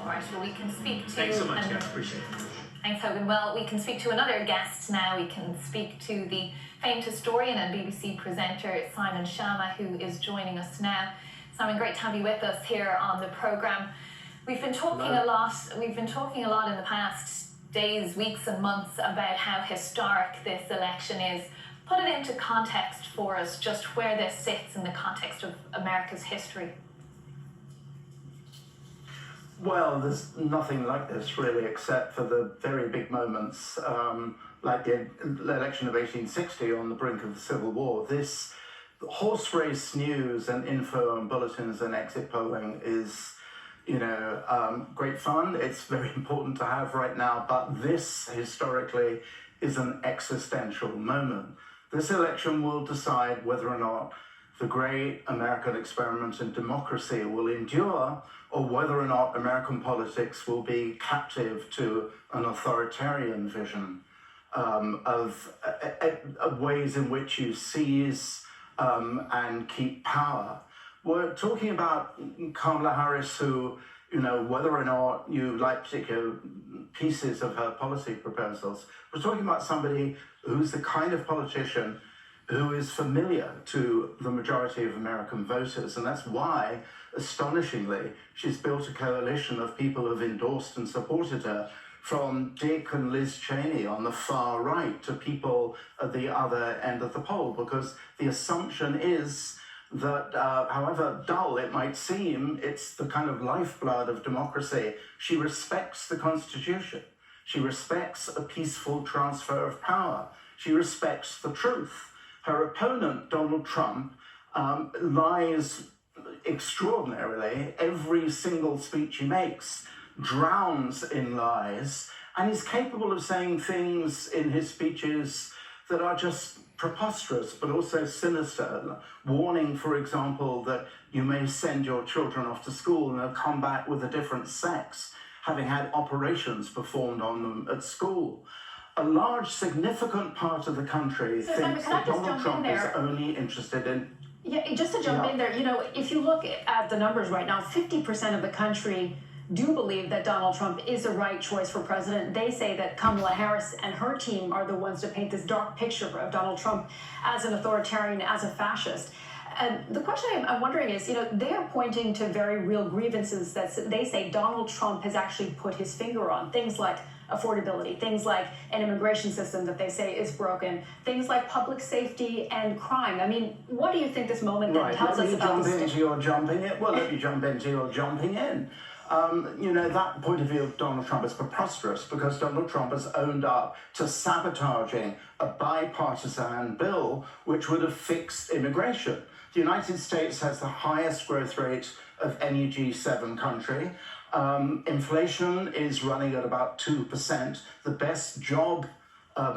All right, well, we can speak to... Thanks so much, guys. Appreciate it. Thanks, Hogan. Well, we can speak to another guest now. We can speak to the famed historian and BBC presenter Simon Schama, who is joining us now. Simon, great to have you with us here on the programme. We've been talking a lot in the past days, weeks and months about how historic this election is. Put it into context for us, just where this sits in the context of America's history. Well, there's nothing like this really, except for the very big moments, like the election of 1860 on the brink of the Civil War. This horse race news and info and bulletins and exit polling is, great fun. It's very important to have right now, but this historically is an existential moment. This election will decide whether or not the great American experiment in democracy will endure, or whether or not American politics will be captive to an authoritarian vision of ways in which you seize and keep power. We're talking about Kamala Harris, who, whether or not you like particular pieces of her policy proposals, we're talking about somebody who's the kind of politician who is familiar to the majority of American voters. And that's why, astonishingly, she's built a coalition of people who've endorsed and supported her, from Dick and Liz Cheney on the far right to people at the other end of the poll, because the assumption is that however dull it might seem, it's the kind of lifeblood of democracy. She respects the Constitution. She respects a peaceful transfer of power. She respects the truth. Her opponent, Donald Trump, lies extraordinarily. Every single speech he makes drowns in lies, and he's capable of saying things in his speeches that are just preposterous, but also sinister. Warning, for example, that you may send your children off to school and they'll come back with a different sex, having had operations performed on them at school. A large, significant part of the country thinks that Donald Trump is only interested in... Yeah, just to jump in there, if you look at the numbers right now, 50% of the country do believe that Donald Trump is the right choice for president. They say that Kamala Harris and her team are the ones to paint this dark picture of Donald Trump as an authoritarian, as a fascist. And the question I'm wondering is, they're pointing to very real grievances that they say Donald Trump has actually put his finger on. Things like affordability, things like an immigration system that they say is broken, things like public safety and crime. I mean, what do you think this moment then tells us about this? Let me jump into your jumping in. That point of view of Donald Trump is preposterous, because Donald Trump has owned up to sabotaging a bipartisan bill which would have fixed immigration. The United States has the highest growth rate of any G7 country. Inflation is running at about 2%, the best job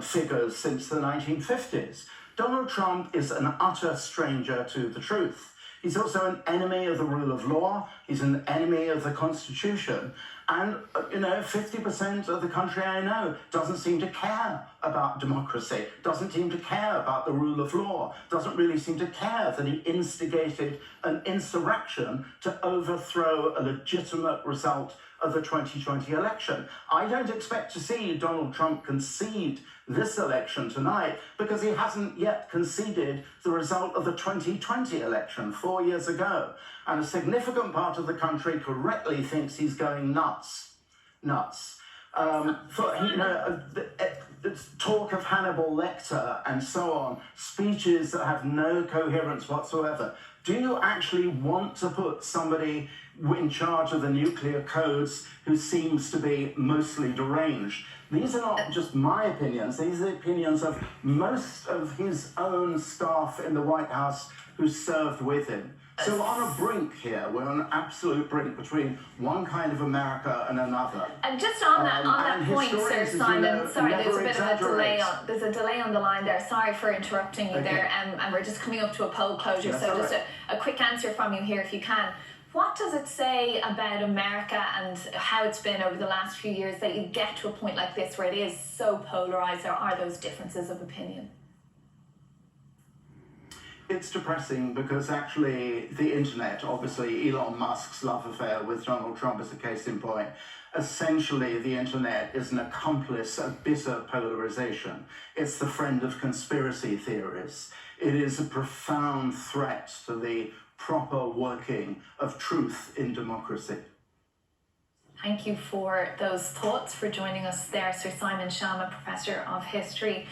figures since the 1950s. Donald Trump is an utter stranger to the truth. He's also an enemy of the rule of law. He's an enemy of the Constitution. And, 50% of the country I know doesn't seem to care about democracy, doesn't seem to care about the rule of law, doesn't really seem to care that he instigated an insurrection to overthrow a legitimate result of the 2020 election. I don't expect to see Donald Trump concede this election tonight, because he hasn't yet conceded the result of the 2020 election 4 years ago. And a significant part of the country correctly thinks he's going nuts. Talk of Hannibal Lecter and so on, speeches that have no coherence whatsoever. Do you actually want to put somebody in charge of the nuclear codes who seems to be mostly deranged? These are not just my opinions, these are the opinions of most of his own staff in the White House who served with him. So we're on a brink here. We're on an absolute brink between one kind of America and another. And just on that point, Sir Simon, sorry, there's a bit of a delay there's a delay on the line there. Sorry for interrupting you there. And we're just coming up to a poll closure, so just a quick answer from you here if you can. What does it say about America and how it's been over the last few years that you get to a point like this where it is so polarised? There are those differences of opinion. It's depressing because actually the internet, obviously Elon Musk's love affair with Donald Trump is a case in point. Essentially, the internet is an accomplice of bitter polarization. It's the friend of conspiracy theories. It is a profound threat to the proper working of truth in democracy. Thank you for those thoughts, for joining us there, Sir Simon Schama, Professor of History.